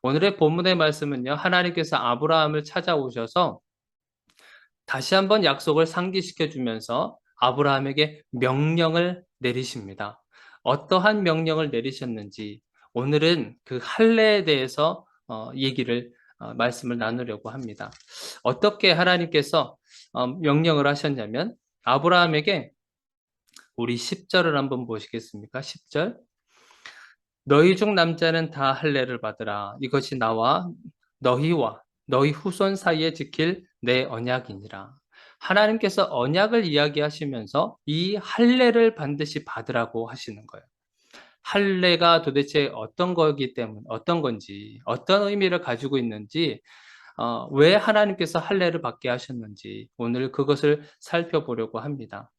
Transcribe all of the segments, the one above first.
오늘의 본문의 말씀은요, 하나님께서 아브라함을 찾아오셔서 다시 한번 약속을 상기시켜 주면서 아브라함에게 명령을 내리십니다. 어떠한 명령을 내리셨는지 오늘은 그 할례에 대해서 말씀을 나누려고 합니다. 어떻게 하나님께서 명령을 하셨냐면 아브라함에게 우리 10절을 한번 보시겠습니까? 10절. 너희 중 남자는 다 할례를 받으라. 이것이 나와 너희와 너희 후손 사이에 지킬 내 언약이니라. 하나님께서 언약을 이야기하시면서 이 할례를 반드시 받으라고 하시는 거예요. 할례가 도대체 어떤 거기 때문에 어떤 건지, 어떤 의미를 가지고 있는지, 왜 하나님께서 할례를 받게 하셨는지 오늘 그것을 살펴보려고 합니다.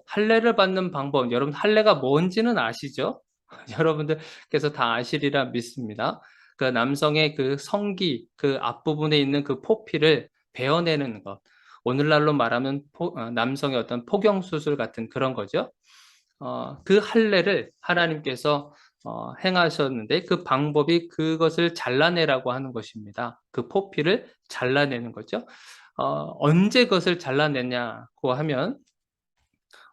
할례를 받는 방법, 여러분 할례가 뭔지는 아시죠? 여러분들께서 다 아시리라 믿습니다. 그 남성의 그 성기, 그 앞부분에 있는 그 포피를 베어내는 것. 오늘날로 말하면 남성의 어떤 포경 수술 같은 그런 거죠. 그 할례를 하나님께서 행하셨는데 그 방법이 그것을 잘라내라고 하는 것입니다. 그 포피를 잘라내는 거죠. 언제 그것을 잘라내냐고 하면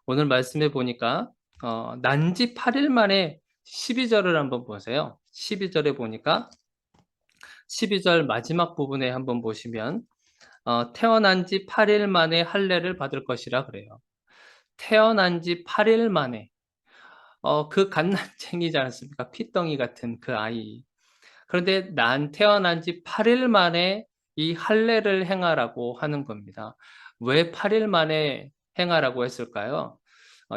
오늘 말씀해 보니까 난지 8일 만에 12절을 한번 보세요. 12절에 보니까 12절 마지막 부분에 한번 보시면 태어난 지 8일 만에 할례를 받을 것이라 그래요. 태어난 지 8일 만에 그 갓난쟁이지 않습니까? 피덩이 같은 그 아이. 그런데 태어난 지 8일 만에 이 할례를 행하라고 하는 겁니다. 왜 8일 만에 행하라고 했을까요?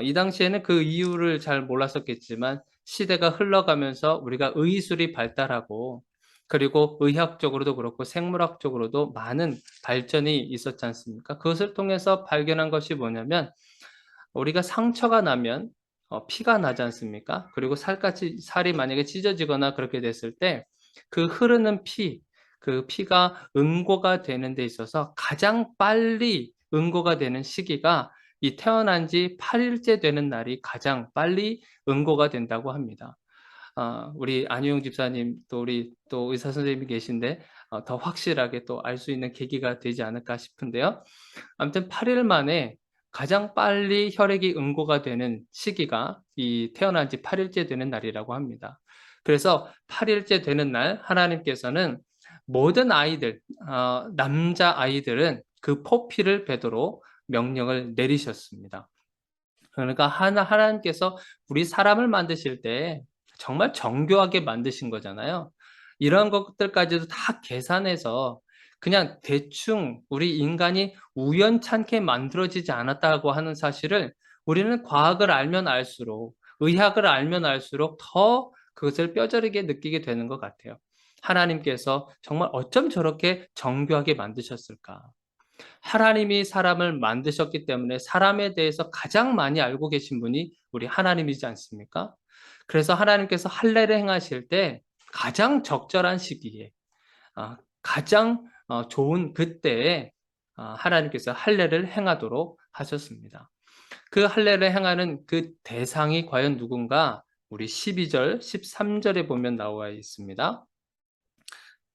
이 당시에는 그 이유를 잘 몰랐었겠지만 시대가 흘러가면서 우리가 의술이 발달하고 그리고 의학적으로도 그렇고 생물학적으로도 많은 발전이 있었지 않습니까? 그것을 통해서 발견한 것이 뭐냐면 우리가 상처가 나면 피가 나지 않습니까? 그리고 살이 만약에 찢어지거나 그렇게 됐을 때 그 흐르는 그 피가 응고가 되는 데 있어서 가장 빨리 응고가 되는 시기가 이 태어난 지 8일째 되는 날이 가장 빨리 응고가 된다고 합니다. 우리 안유영 집사님 또 의사 선생님이 계신데 더 확실하게 또 알 수 있는 계기가 되지 않을까 싶은데요. 아무튼 8일 만에 가장 빨리 혈액이 응고가 되는 시기가 이 태어난 지 8일째 되는 날이라고 합니다. 그래서 8일째 되는 날 하나님께서는 모든 아이들, 남자 아이들은 그 포피를 베도록 명령을 내리셨습니다. 그러니까 하나님께서 우리 사람을 만드실 때 정말 정교하게 만드신 거잖아요. 이런 것들까지도 다 계산해서 그냥 대충 우리 인간이 우연찮게 만들어지지 않았다고 하는 사실을 우리는 과학을 알면 알수록, 의학을 알면 알수록 더 그것을 뼈저리게 느끼게 되는 것 같아요. 하나님께서 정말 어쩜 저렇게 정교하게 만드셨을까? 하나님이 사람을 만드셨기 때문에 사람에 대해서 가장 많이 알고 계신 분이 우리 하나님이지 않습니까? 그래서 하나님께서 할례를 행하실 때 가장 적절한 시기에, 가장 좋은 그때에 하나님께서 할례를 행하도록 하셨습니다. 그 할례를 행하는 그 대상이 과연 누군가? 우리 12절, 13절에 보면 나와 있습니다.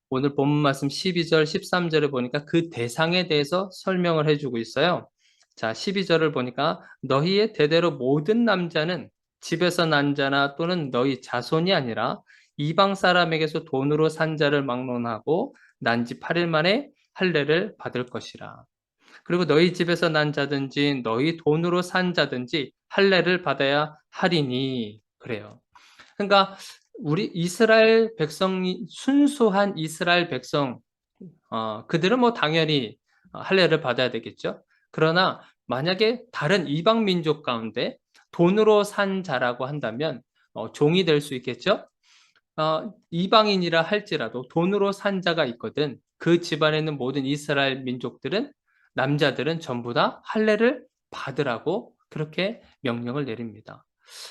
오늘 본문 말씀 12절, 13절에 보니까 그 대상에 대해서 설명을 해주고 있어요. 자, 12절을 보니까 너희의 대대로 모든 남자는 집에서 난 자나 또는 너희 자손이 아니라 이방 사람에게서 돈으로 산 자를 막론하고 난 지 8일 만에 할례를 받을 것이라. 그리고 너희 집에서 난 자든지 너희 돈으로 산 자든지 할례를 받아야 하리니 그래요. 그러니까 우리 이스라엘 백성이 순수한 이스라엘 백성 그들은 뭐 당연히 할례를 받아야 되겠죠. 그러나 만약에 다른 이방 민족 가운데 돈으로 산 자라고 한다면 종이 될 수 있겠죠. 이방인이라 할지라도 돈으로 산 자가 있거든. 그 집안에 있는 모든 이스라엘 민족들은 남자들은 전부 다 할례를 받으라고 그렇게 명령을 내립니다.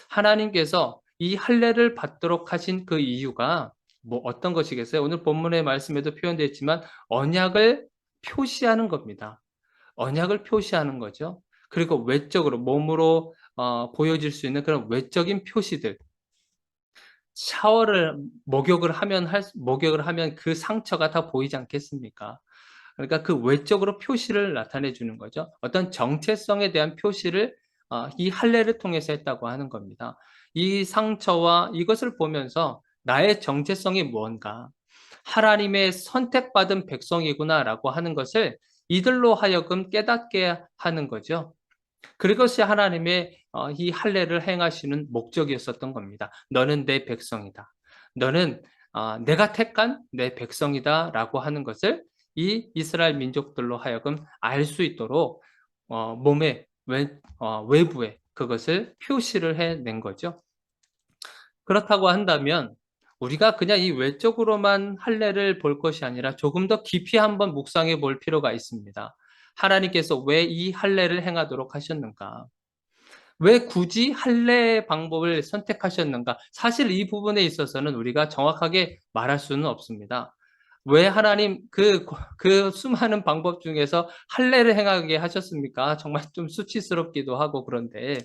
하나님께서 이 할례를 받도록 하신 그 이유가 뭐 어떤 것이겠어요? 오늘 본문의 말씀에도 표현되어 있지만 언약을 표시하는 겁니다. 언약을 표시하는 거죠. 그리고 외적으로 몸으로 보여질 수 있는 그런 외적인 표시들. 샤워를 목욕을 하면 그 상처가 다 보이지 않겠습니까? 그러니까 그 외적으로 표시를 나타내 주는 거죠. 어떤 정체성에 대한 표시를 이 할례를 통해서 했다고 하는 겁니다. 이 상처와 이것을 보면서 '나의 정체성이 무언가. 하나님의 선택받은 백성이구나.'라고 하는 것을 이들로 하여금 깨닫게 하는 거죠. 그것이 하나님의 이 할례를 행하시는 목적이었었던 겁니다. "너는 내 백성이다. 너는 내가 택한 내 백성이다."라고 하는 것을 이 이스라엘 민족들로 하여금 알 수 있도록 몸의 외부에 그것을 표시를 해낸 거죠. 그렇다고 한다면 우리가 그냥 이 외적으로만 할례를 볼 것이 아니라 조금 더 깊이 한번 묵상해 볼 필요가 있습니다. 하나님께서 왜 이 할례를 행하도록 하셨는가? 왜 굳이 할례 방법을 선택하셨는가? 사실 이 부분에 있어서는 우리가 정확하게 말할 수는 없습니다. 왜 하나님 그 수많은 방법 중에서 할례를 행하게 하셨습니까? 정말 좀 수치스럽기도 하고 그런데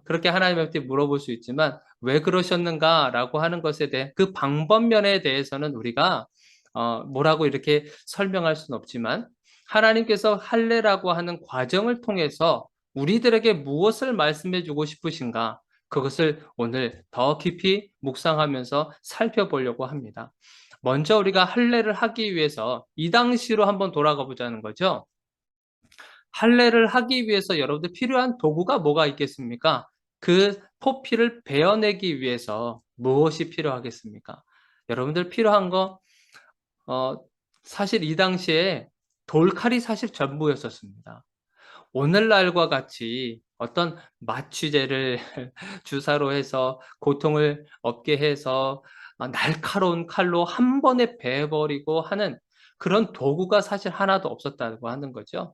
그렇게 하나님한테 물어볼 수 있지만 왜 그러셨는가라고 하는 것에 대해 그 방법면에 대해서는 우리가 뭐라고 이렇게 설명할 수는 없지만 하나님께서 할례라고 하는 과정을 통해서 우리들에게 무엇을 말씀해 주고 싶으신가? 그것을 오늘 더 깊이 묵상하면서 살펴보려고 합니다. 먼저 우리가 할례를 하기 위해서 이 당시로 한번 돌아가 보자는 거죠. 할례를 하기 위해서 여러분들 필요한 도구가 뭐가 있겠습니까? 그 포피를 베어내기 위해서 무엇이 필요하겠습니까? 여러분들 필요한 거 어 사실 이 당시에 돌칼이 사실 전부였었습니다. 오늘날과 같이 어떤 마취제를 주사로 해서 고통을 얻게 해서 날카로운 칼로 한 번에 베어 버리고 하는 그런 도구가 사실 하나도 없었다고 하는 거죠.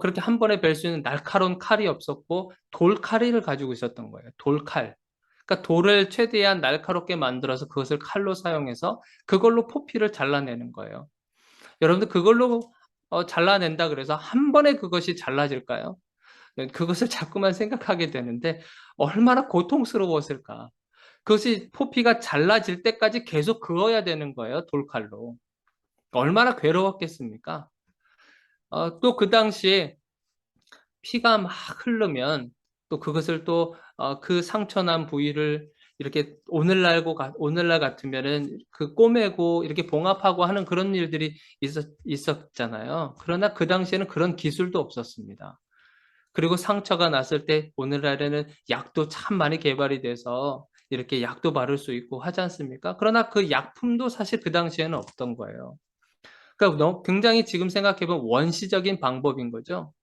그렇게 한 번에 벨 수 있는 날카로운 칼이 없었고 돌칼을 가지고 있었던 거예요. 돌칼. 그러니까 돌을 최대한 날카롭게 만들어서 그것을 칼로 사용해서 그걸로 포피를 잘라내는 거예요. 여러분들 그걸로 잘라낸다 그래서 한 번에 그것이 잘라질까요? 네, 그것을 자꾸만 생각하게 되는데 얼마나 고통스러웠을까. 그것이 포피가 잘라질 때까지 계속 그어야 되는 거예요, 돌칼로. 얼마나 괴로웠겠습니까? 또 그 당시에 피가 막 흐르면 또 그것을 또 그 상처 난 부위를 이렇게 오늘날 같으면은 그 꼬매고 이렇게 봉합하고 하는 그런 일들이 있었잖아요. 그러나 그 당시에는 그런 기술도 없었습니다. 그리고 상처가 났을 때 오늘날에는 약도 참 많이 개발이 돼서 이렇게 약도 바를 수 있고 하지 않습니까? 그러나 그 약품도 사실 그 당시에는 없던 거예요. 그러니까 굉장히 지금 생각해 보면 원시적인 방법인 거죠.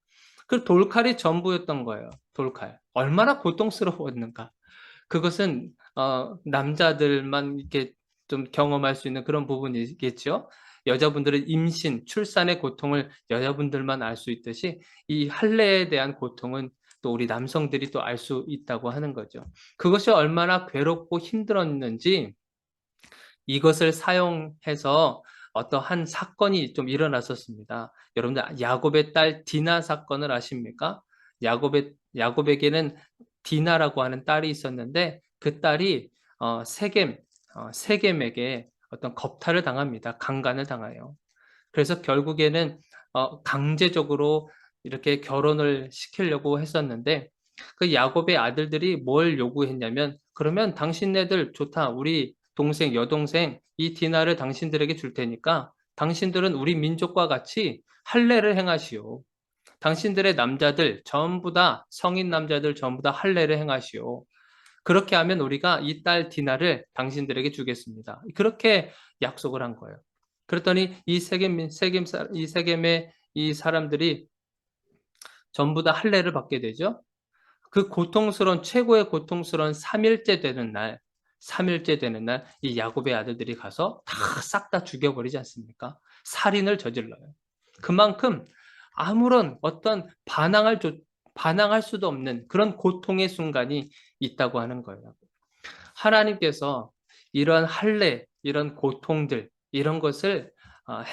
그 돌칼이 전부였던 거예요. 돌칼. 얼마나 고통스러웠는가. 그것은 남자들만 이렇게 좀 경험할 수 있는 그런 부분이겠죠. 여자분들은 임신, 출산의 고통을 여자분들만 알 수 있듯이 이 할례에 대한 고통은 또 우리 남성들이 또 알 수 있다고 하는 거죠. 그것이 얼마나 괴롭고 힘들었는지 이것을 사용해서 어떠한 사건이 좀 일어났었습니다. 여러분들 야곱의 딸 디나 사건을 아십니까? 야곱에게는 디나라고 하는 딸이 있었는데 그 딸이 세겜에게 어떤 겁탈을 당합니다. 강간을 당해요. 그래서 결국에는 강제적으로 이렇게 결혼을 시키려고 했었는데 그 야곱의 아들들이 뭘 요구했냐면 "그러면 당신네들 좋다. 우리 동생, 여동생 이 디나를 당신들에게 줄 테니까 당신들은 우리 민족과 같이 할례를 행하시오. 당신들의 남자들 전부 다 성인 남자들 전부 다 할례를 행하시오. 그렇게 하면 우리가 이 딸 디나를 당신들에게 주겠습니다." 그렇게 약속을 한 거예요. 그랬더니 이 세겜의 이 사람들이 전부 다 할례를 받게 되죠. 그 최고의 고통스러운 3 일째 되는 날 이 야곱의 아들들이 가서 다 싹 다 죽여 버리지 않습니까? 살인을 저질러요. 그만큼 아무런 어떤 반항할 수도 없는 그런 고통의 순간이 있다고 하는 거예요. 하나님께서 이런 할례, 이런 고통들, 이런 것을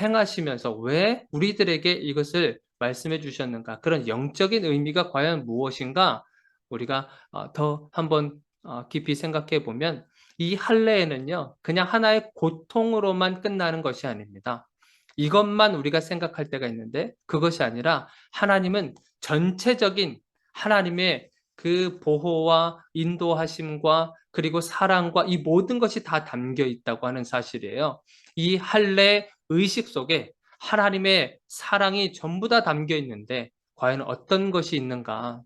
행하시면서 왜 우리들에게 이것을 말씀해 주셨는가? 그런 영적인 의미가 과연 무엇인가? 우리가 더 한번 깊이 생각해 보면 이 할례에는요, 그냥 하나의 고통으로만 끝나는 것이 아닙니다. 이것만 우리가 생각할 때가 있는데 그것이 아니라 하나님은 전체적인 하나님의 그 보호와 인도하심과 그리고 사랑과 이 모든 것이 다 담겨 있다고 하는 사실이에요. 이 할례 의식 속에 하나님의 사랑이 전부 다 담겨 있는데 과연 어떤 것이 있는가?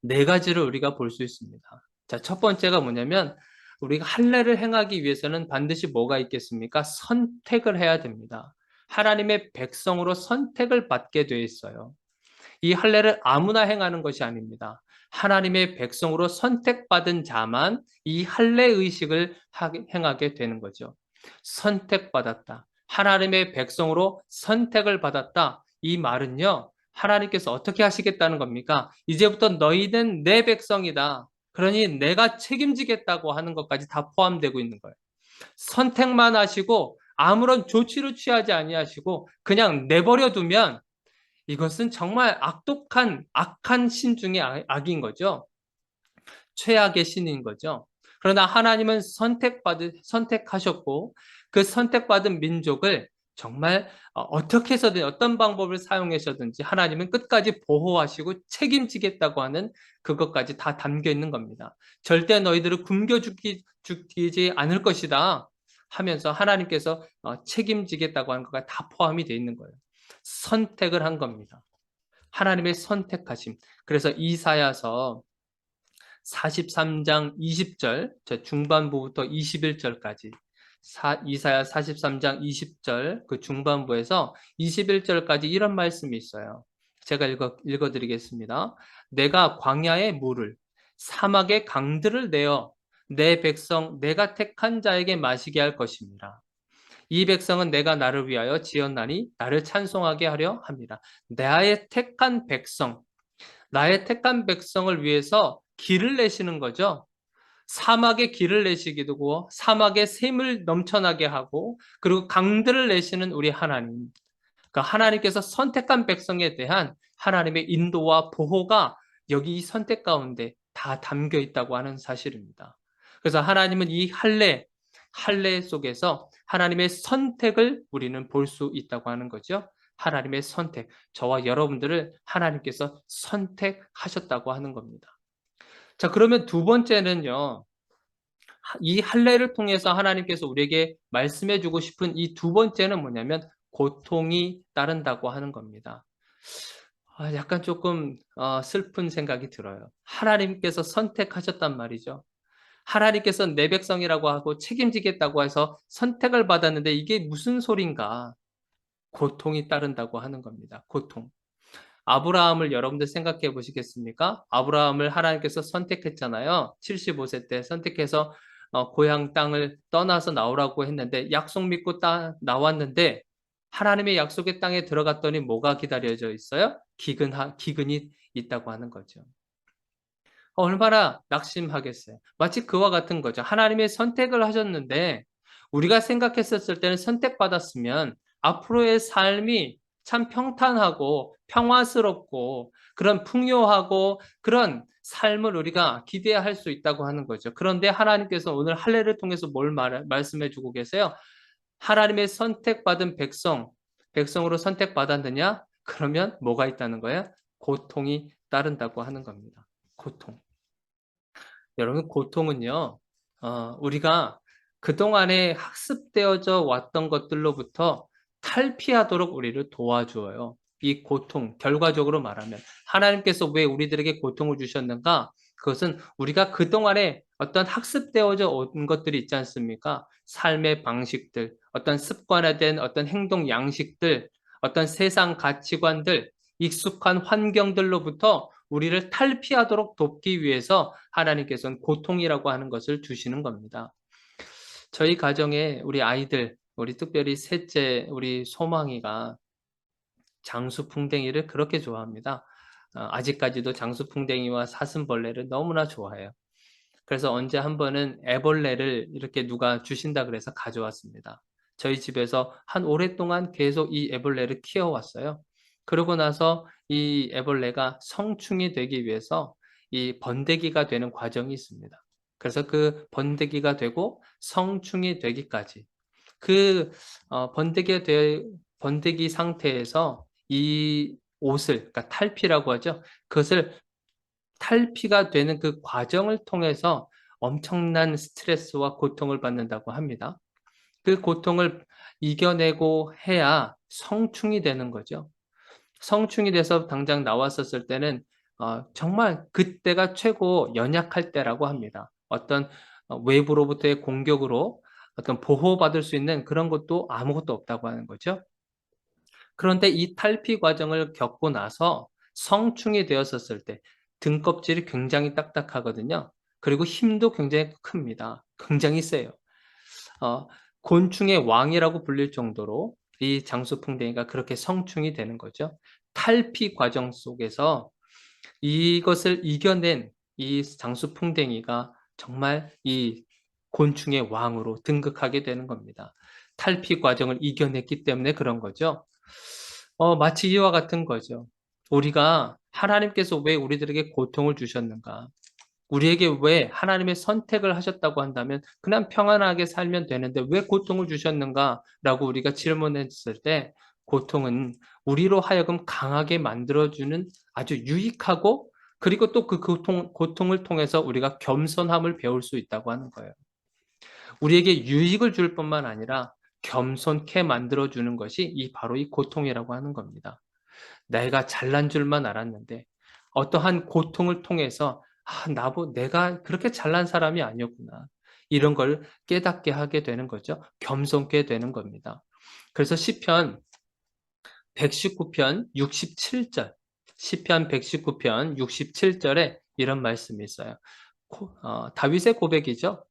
네 가지를 우리가 볼 수 있습니다. 자, 첫 번째가 뭐냐면 우리가 할례를 행하기 위해서는 반드시 뭐가 있겠습니까? 선택을 해야 됩니다. 하나님의 백성으로 선택을 받게 돼 있어요. 이 할례를 아무나 행하는 것이 아닙니다. 하나님의 백성으로 선택받은 자만 이 할례 의식을 행하게 되는 거죠. 선택받았다. 하나님의 백성으로 선택을 받았다. 이 말은요, 하나님께서 어떻게 하시겠다는 겁니까? 이제부터 너희는 내 백성이다. 그러니 내가 책임지겠다고 하는 것까지 다 포함되고 있는 거예요. 선택만 하시고 아무런 조치를 취하지 아니하시고 그냥 내버려 두면 이것은 정말 악한 신 중의 악인 거죠. 최악의 신인 거죠. 그러나 하나님은 선택하셨고 그 선택받은 민족을 정말 어떻게 해서든 어떤 방법을 사용하셔든지 하나님은 끝까지 보호하시고 책임지겠다고 하는 그것까지 다 담겨 있는 겁니다. 절대 너희들을 죽이지 않을 것이다 하면서 하나님께서 책임지겠다고 하는 것과 다 포함이 되어 있는 거예요. 선택을 한 겁니다. 하나님의 선택하심. 그래서 이사야서 43장 20절, 중반부부터 21절까지 이사야 43장 20절 그 중반부에서 21절까지 이런 말씀이 있어요. 제가 읽어드리겠습니다. 내가 광야의 물을 사막의 강들을 내어 내 백성 내가 택한 자에게 마시게 할 것입니다. 이 백성은 내가 나를 위하여 지었나니 나를 찬송하게 하려 합니다. 나의 택한 백성, 나의 택한 백성을 위해서 길을 내시는 거죠. 사막에 길을 내시기도 하고 사막에 샘을 넘쳐나게 하고 그리고 강들을 내시는 우리 하나님. 그러니까 하나님께서 선택한 백성에 대한 하나님의 인도와 보호가 여기 이 선택 가운데 다 담겨 있다고 하는 사실입니다. 그래서 하나님은 이 할례 속에서 하나님의 선택을 우리는 볼 수 있다고 하는 거죠. 하나님의 선택, 저와 여러분들을 하나님께서 선택하셨다고 하는 겁니다. 자, 그러면 두 번째는요. 이 할례를 통해서 하나님께서 우리에게 말씀해 주고 싶은 이 두 번째는 뭐냐면 고통이 따른다고 하는 겁니다. 약간 조금 슬픈 생각이 들어요. 하나님께서 선택하셨단 말이죠. 하나님께서 내 백성이라고 하고 책임지겠다고 해서 선택을 받았는데 이게 무슨 소린가? 고통이 따른다고 하는 겁니다. 고통. 아브라함을 여러분들 생각해 보시겠습니까? 아브라함을 하나님께서 선택했잖아요. 75세 때 선택해서 고향 땅을 떠나서 나오라고 했는데 약속 믿고 나왔는데 하나님의 약속의 땅에 들어갔더니 뭐가 기다려져 있어요? 기근이 있다고 하는 거죠. 얼마나 낙심하겠어요. 마치 그와 같은 거죠. 하나님의 선택을 하셨는데 우리가 생각했었을 때는 선택받았으면 앞으로의 삶이 참 평탄하고 평화스럽고 그런 풍요하고 그런 삶을 우리가 기대할 수 있다고 하는 거죠. 그런데 하나님께서 오늘 할례를 통해서 뭘 말씀해 주고 계세요? 하나님의 선택받은 백성으로 선택받았느냐? 그러면 뭐가 있다는 거예요? 고통이 따른다고 하는 겁니다. 고통. 여러분, 고통은요, 우리가 그동안에 학습되어져 왔던 것들로부터 탈피하도록 우리를 도와주어요. 이 고통, 결과적으로 말하면 하나님께서 왜 우리들에게 고통을 주셨는가? 그것은 우리가 그동안에 어떤 학습되어져 온 것들이 있지 않습니까? 삶의 방식들, 어떤 습관화된 어떤 행동 양식들, 어떤 세상 가치관들, 익숙한 환경들로부터 우리를 탈피하도록 돕기 위해서 하나님께서는 고통이라고 하는 것을 주시는 겁니다. 저희 가정에 우리 아이들, 우리 특별히 셋째 우리 소망이가 장수풍뎅이를 그렇게 좋아합니다. 아직까지도 장수풍뎅이와 사슴벌레를 너무나 좋아해요. 그래서 언제 한 번은 애벌레를 이렇게 누가 주신다 그래서 가져왔습니다. 저희 집에서 한 오랫동안 계속 이 애벌레를 키워왔어요. 그러고 나서 이 애벌레가 성충이 되기 위해서 이 번데기가 되는 과정이 있습니다. 그래서 그 번데기가 되고 성충이 되기까지 그 번데기 상태에서 이 옷을, 그러니까 탈피라고 하죠. 그것을 탈피가 되는 그 과정을 통해서 엄청난 스트레스와 고통을 받는다고 합니다. 그 고통을 이겨내고 해야 성충이 되는 거죠. 성충이 돼서 당장 나왔었을 때는 정말 그때가 최고 연약할 때라고 합니다. 어떤 외부로부터의 공격으로 어떤 보호받을 수 있는 그런 것도 아무것도 없다고 하는 거죠. 그런데 이 탈피 과정을 겪고 나서 성충이 되었었을 때 등껍질이 굉장히 딱딱하거든요. 그리고 힘도 굉장히 큽니다. 굉장히 세요. 어, 곤충의 왕이라고 불릴 정도로 이 장수풍뎅이가 그렇게 성충이 되는 거죠. 탈피 과정 속에서 이것을 이겨낸 이 장수풍뎅이가 정말 이 곤충의 왕으로 등극하게 되는 겁니다. 탈피 과정을 이겨냈기 때문에 그런 거죠. 마치 이와 같은 거죠. 우리가 하나님께서 왜 우리들에게 고통을 주셨는가? 우리에게 왜 하나님의 선택을 하셨다고 한다면 그냥 평안하게 살면 되는데 왜 고통을 주셨는가라고 우리가 질문했을 때 고통은 우리로 하여금 강하게 만들어주는 아주 유익하고 그리고 또 그 고통을 통해서 우리가 겸손함을 배울 수 있다고 하는 거예요. 우리에게 유익을 줄 뿐만 아니라 겸손케 만들어주는 것이 바로 이 고통이라고 하는 겁니다. 내가 잘난 줄만 알았는데 어떠한 고통을 통해서 내가 그렇게 잘난 사람이 아니었구나. 이런 걸 깨닫게 하게 되는 거죠. 겸손게 되는 겁니다. 그래서 시편 119편 67절, 시편 119편 67절에 이런 말씀이 있어요. 다윗의 고백이죠.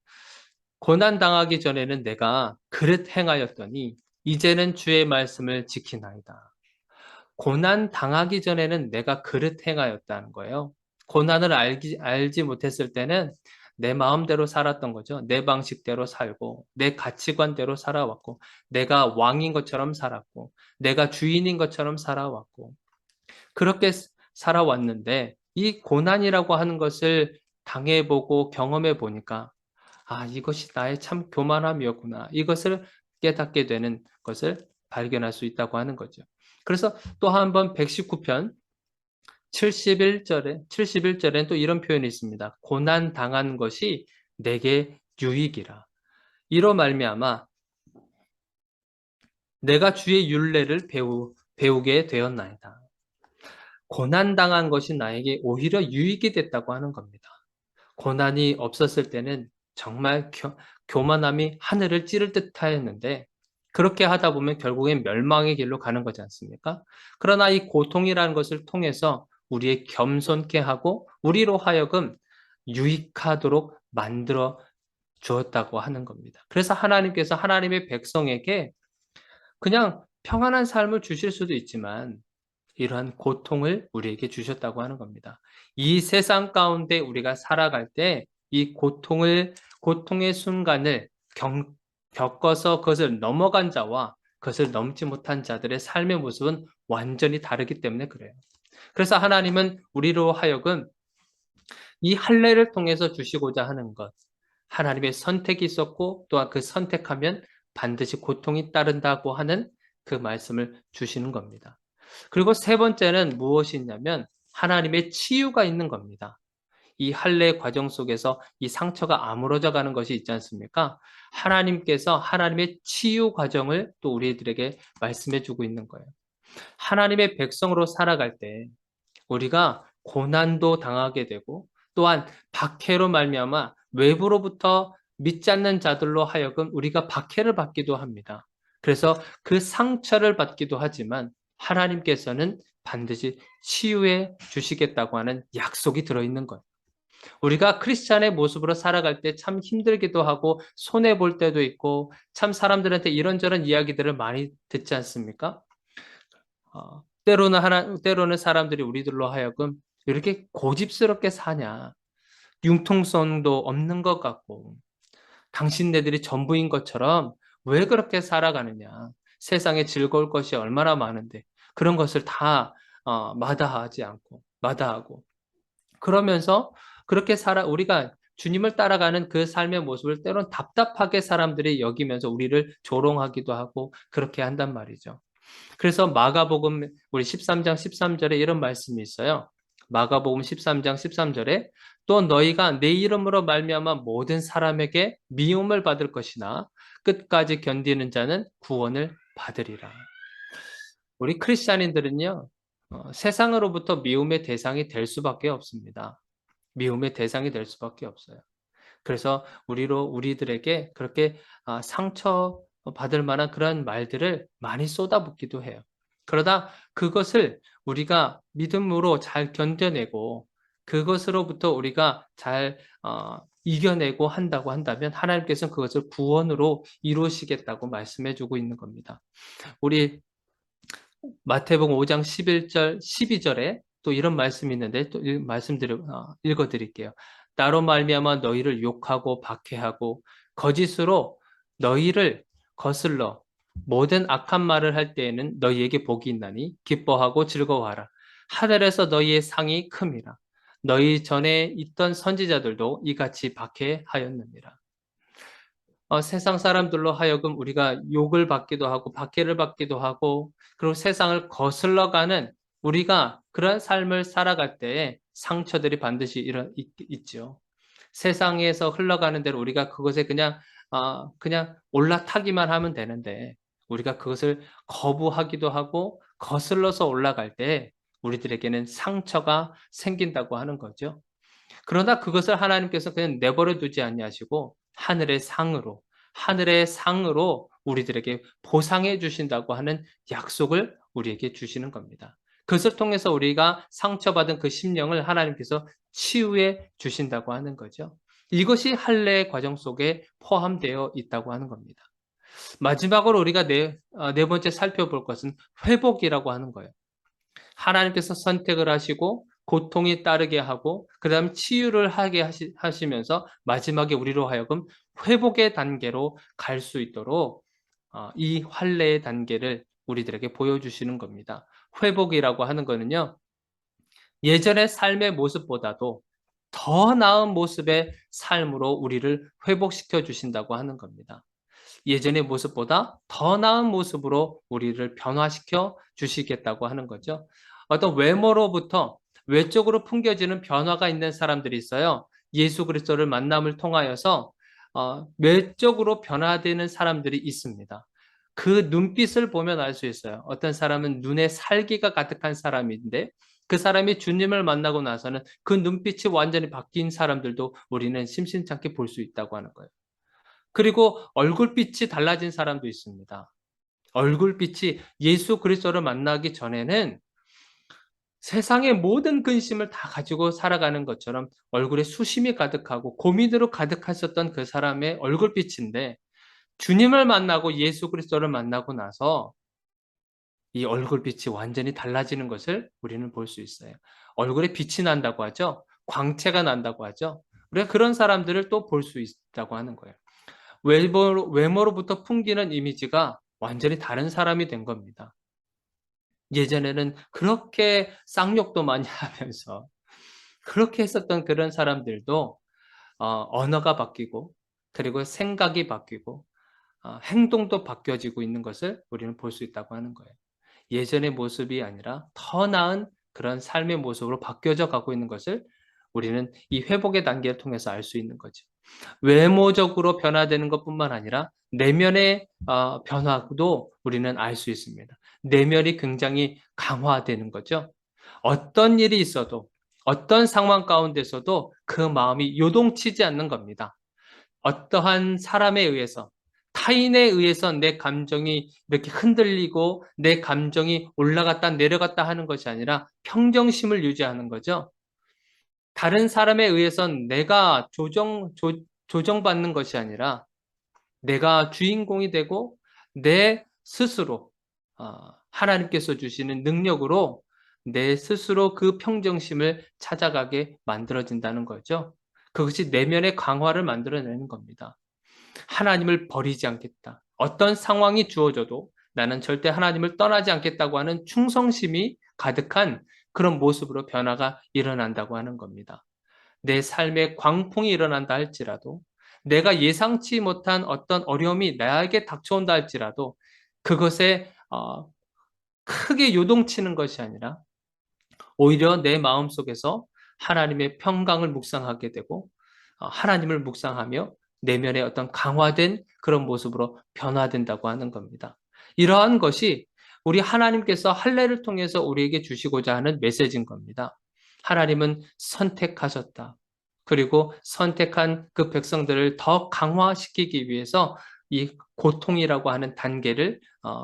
고난 당하기 전에는 내가 그릇 행하였더니 이제는 주의 말씀을 지키나이다. 고난 당하기 전에는 내가 그릇 행하였다는 거예요. 고난을 알지 못했을 때는 내 마음대로 살았던 거죠. 내 방식대로 살고, 내 가치관대로 살아왔고, 내가 왕인 것처럼 살았고, 내가 주인인 것처럼 살아왔고, 그렇게 살아왔는데, 이 고난이라고 하는 것을 당해보고 경험해 보니까, 이것이 나의 참 교만함이었구나. 이것을 깨닫게 되는 것을 발견할 수 있다고 하는 거죠. 그래서 또 한 번 119편 71절엔 또 이런 표현이 있습니다. 고난 당한 것이 내게 유익이라. 이로 말미암아 내가 주의 율례를 배우게 되었나이다. 고난 당한 것이 나에게 오히려 유익이 됐다고 하는 겁니다. 고난이 없었을 때는 정말 교만함이 하늘을 찌를 듯 하였는데 그렇게 하다 보면 결국엔 멸망의 길로 가는 거지 않습니까? 그러나 이 고통이라는 것을 통해서 우리의 겸손케 하고 우리로 하여금 유익하도록 만들어 주었다고 하는 겁니다. 그래서 하나님께서 하나님의 백성에게 그냥 평안한 삶을 주실 수도 있지만 이러한 고통을 우리에게 주셨다고 하는 겁니다. 이 세상 가운데 우리가 살아갈 때 이 고통의 순간을 겪어서 그것을 넘어간 자와 그것을 넘지 못한 자들의 삶의 모습은 완전히 다르기 때문에 그래요. 그래서 하나님은 우리로 하여금 이 할례를 통해서 주시고자 하는 것, 하나님의 선택이 있었고 또한 그 선택하면 반드시 고통이 따른다고 하는 그 말씀을 주시는 겁니다. 그리고 세 번째는 무엇이 있냐면 하나님의 치유가 있는 겁니다. 이 할례 과정 속에서 이 상처가 아물어져 가는 것이 있지 않습니까? 하나님께서 하나님의 치유 과정을 또 우리들에게 말씀해 주고 있는 거예요. 하나님의 백성으로 살아갈 때 우리가 고난도 당하게 되고 또한 박해로 말미암아 외부로부터 믿지 않는 자들로 하여금 우리가 박해를 받기도 합니다. 그래서 그 상처를 받기도 하지만 하나님께서는 반드시 치유해 주시겠다고 하는 약속이 들어있는 거예요. 우리가 크리스찬의 모습으로 살아갈 때 참 힘들기도 하고 손해 볼 때도 있고 참 사람들한테 이런저런 이야기들을 많이 듣지 않습니까? 때로는 사람들이 우리들로 하여금 이렇게 고집스럽게 사냐? 융통성도 없는 것 같고, 당신네들이 전부인 것처럼 왜 그렇게 살아가느냐? 세상에 즐거울 것이 얼마나 많은데, 그런 것을 다, 마다하고, 그러면서 그렇게 우리가 주님을 따라가는 그 삶의 모습을 때론 답답하게 사람들이 여기면서 우리를 조롱하기도 하고 그렇게 한단 말이죠. 그래서 마가복음 우리 13장 13절에 이런 말씀이 있어요. 마가복음 13장 13절에 또 너희가 내 이름으로 말미암아 모든 사람에게 미움을 받을 것이나 끝까지 견디는 자는 구원을 받으리라. 우리 크리스찬인들은요, 세상으로부터 미움의 대상이 될 수밖에 없습니다. 미움의 대상이 될 수밖에 없어요. 그래서 우리들에게 그렇게 상처 받을 만한 그런 말들을 많이 쏟아붓기도 해요. 그러다 그것을 우리가 믿음으로 잘 견뎌내고 그것으로부터 우리가 잘 이겨내고 한다고 한다면 하나님께서는 그것을 구원으로 이루시겠다고 말씀해 주고 있는 겁니다. 우리 마태복음 5장 11절, 12절에 또 이런 말씀이 있는데 또 읽어 드릴게요. 나로 말미암아 너희를 욕하고 박해하고 거짓으로 너희를 거슬러 모든 악한 말을 할 때에는 너희에게 복이 있나니 기뻐하고 즐거워하라. 하늘에서 너희의 상이 큼이라. 너희 전에 있던 선지자들도 이같이 박해하였느니라. 세상 사람들로 하여금 우리가 욕을 받기도 하고 박해를 받기도 하고 그리고 세상을 거슬러가는 우리가 그런 삶을 살아갈 때에 상처들이 반드시 있죠. 세상에서 흘러가는 대로 우리가 그것에 그냥 올라타기만 하면 되는데 우리가 그것을 거부하기도 하고 거슬러서 올라갈 때 우리들에게는 상처가 생긴다고 하는 거죠. 그러나 그것을 하나님께서 그냥 내버려 두지 아니하시고 하늘의 상으로 우리들에게 보상해 주신다고 하는 약속을 우리에게 주시는 겁니다. 그것을 통해서 우리가 상처받은 그 심령을 하나님께서 치유해 주신다고 하는 거죠. 이것이 할례의 과정 속에 포함되어 있다고 하는 겁니다. 마지막으로 우리가 네 번째 살펴볼 것은 회복이라고 하는 거예요. 하나님께서 선택을 하시고 고통이 따르게 하고 그 다음 치유를 하게 하시면서 마지막에 우리로 하여금 회복의 단계로 갈 수 있도록 이 할례의 단계를 우리들에게 보여주시는 겁니다. 회복이라고 하는 거는요. 예전의 삶의 모습보다도 더 나은 모습의 삶으로 우리를 회복시켜 주신다고 하는 겁니다. 예전의 모습보다 더 나은 모습으로 우리를 변화시켜 주시겠다고 하는 거죠. 어떤 외모로부터 외적으로 풍겨지는 변화가 있는 사람들이 있어요. 예수 그리스도를 만남을 통하여서 외적으로 변화되는 사람들이 있습니다. 그 눈빛을 보면 알 수 있어요. 어떤 사람은 눈에 살기가 가득한 사람인데 그 사람이 주님을 만나고 나서는 그 눈빛이 완전히 바뀐 사람들도 우리는 심심찮게 볼 수 있다고 하는 거예요. 그리고 얼굴빛이 달라진 사람도 있습니다. 얼굴빛이 예수 그리스도를 만나기 전에는 세상의 모든 근심을 다 가지고 살아가는 것처럼 얼굴에 수심이 가득하고 고민으로 가득하셨던 그 사람의 얼굴빛인데 주님을 만나고 예수 그리스도를 만나고 나서 이 얼굴빛이 완전히 달라지는 것을 우리는 볼 수 있어요. 얼굴에 빛이 난다고 하죠. 광채가 난다고 하죠. 우리가 그런 사람들을 또 볼 수 있다고 하는 거예요. 외모로부터 풍기는 이미지가 완전히 다른 사람이 된 겁니다. 예전에는 그렇게 쌍욕도 많이 하면서 그렇게 했었던 그런 사람들도 언어가 바뀌고 그리고 생각이 바뀌고 행동도 바뀌어지고 있는 것을 우리는 볼 수 있다고 하는 거예요. 예전의 모습이 아니라 더 나은 그런 삶의 모습으로 바뀌어져 가고 있는 것을 우리는 이 회복의 단계를 통해서 알 수 있는 거죠. 외모적으로 변화되는 것뿐만 아니라 내면의 변화도 우리는 알 수 있습니다. 내면이 굉장히 강화되는 거죠. 어떤 일이 있어도 어떤 상황 가운데서도 그 마음이 요동치지 않는 겁니다. 어떠한 사람에 의해서 타인에 의해서 내 감정이 이렇게 흔들리고 내 감정이 올라갔다 내려갔다 하는 것이 아니라 평정심을 유지하는 거죠. 다른 사람에 의해선 내가 조정받는 것이 아니라 내가 주인공이 되고 내 스스로 하나님께서 주시는 능력으로 내 스스로 그 평정심을 찾아가게 만들어진다는 거죠. 그것이 내면의 강화를 만들어내는 겁니다. 하나님을 버리지 않겠다. 어떤 상황이 주어져도 나는 절대 하나님을 떠나지 않겠다고 하는 충성심이 가득한 그런 모습으로 변화가 일어난다고 하는 겁니다. 내 삶에 광풍이 일어난다 할지라도, 내가 예상치 못한 어떤 어려움이 나에게 닥쳐온다 할지라도 그것에 크게 요동치는 것이 아니라 오히려 내 마음속에서 하나님의 평강을 묵상하게 되고 하나님을 묵상하며 내면의 어떤 강화된 그런 모습으로 변화된다고 하는 겁니다. 이러한 것이 우리 하나님께서 할례를 통해서 우리에게 주시고자 하는 메시지인 겁니다. 하나님은 선택하셨다. 그리고 선택한 그 백성들을 더 강화시키기 위해서 이 고통이라고 하는 단계를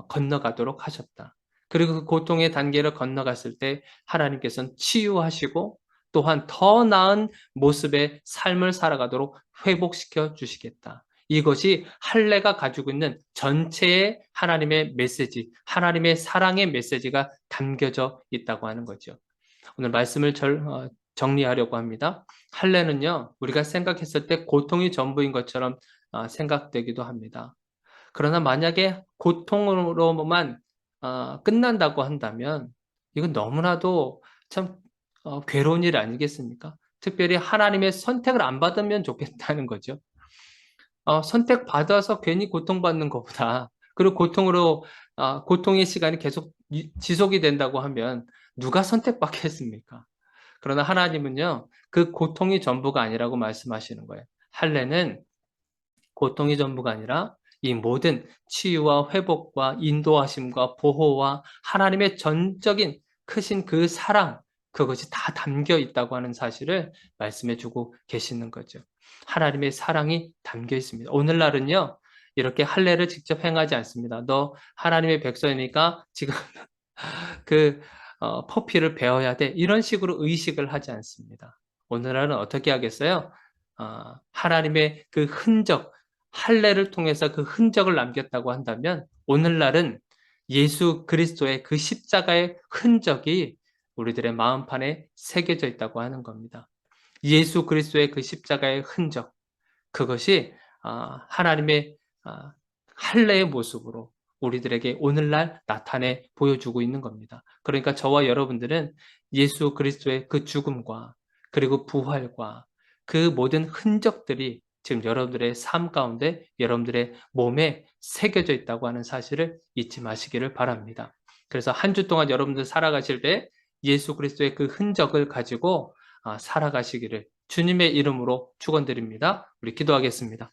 건너가도록 하셨다. 그리고 그 고통의 단계를 건너갔을 때 하나님께서는 치유하시고 또한 더 나은 모습의 삶을 살아가도록 회복시켜 주시겠다. 이것이 할례가 가지고 있는 전체의 하나님의 메시지, 하나님의 사랑의 메시지가 담겨져 있다고 하는 거죠. 오늘 말씀을 정리하려고 합니다. 할례는요, 우리가 생각했을 때 고통이 전부인 것처럼 생각되기도 합니다. 그러나 만약에 고통으로만 끝난다고 한다면 이건 너무나도 참 괴로운 일 아니겠습니까? 특별히 하나님의 선택을 안 받으면 좋겠다는 거죠. 선택받아서 괜히 고통받는 것보다, 그리고 고통의 시간이 계속 지속이 된다고 하면 누가 선택받겠습니까? 그러나 하나님은요, 그 고통이 전부가 아니라고 말씀하시는 거예요. 할례는 고통이 전부가 아니라 이 모든 치유와 회복과 인도하심과 보호와 하나님의 전적인 크신 그 사랑, 그것이 다 담겨 있다고 하는 사실을 말씀해 주고 계시는 거죠. 하나님의 사랑이 담겨 있습니다. 오늘날은요, 이렇게 할례를 직접 행하지 않습니다. 너 하나님의 백성이니까 지금 그 포피를 베어야 돼. 이런 식으로 의식을 하지 않습니다. 오늘날은 어떻게 하겠어요? 하나님의 그 흔적, 할례를 통해서 그 흔적을 남겼다고 한다면 오늘날은 예수 그리스도의 그 십자가의 흔적이 우리들의 마음판에 새겨져 있다고 하는 겁니다. 예수 그리스도의 그 십자가의 흔적, 그것이 하나님의 할례의 모습으로 우리들에게 오늘날 나타내 보여주고 있는 겁니다. 그러니까 저와 여러분들은 예수 그리스도의 그 죽음과 그리고 부활과 그 모든 흔적들이 지금 여러분들의 삶 가운데 여러분들의 몸에 새겨져 있다고 하는 사실을 잊지 마시기를 바랍니다. 그래서 한 주 동안 여러분들 살아가실 때 예수 그리스도의 그 흔적을 가지고 살아가시기를 주님의 이름으로 축원드립니다. 우리 기도하겠습니다.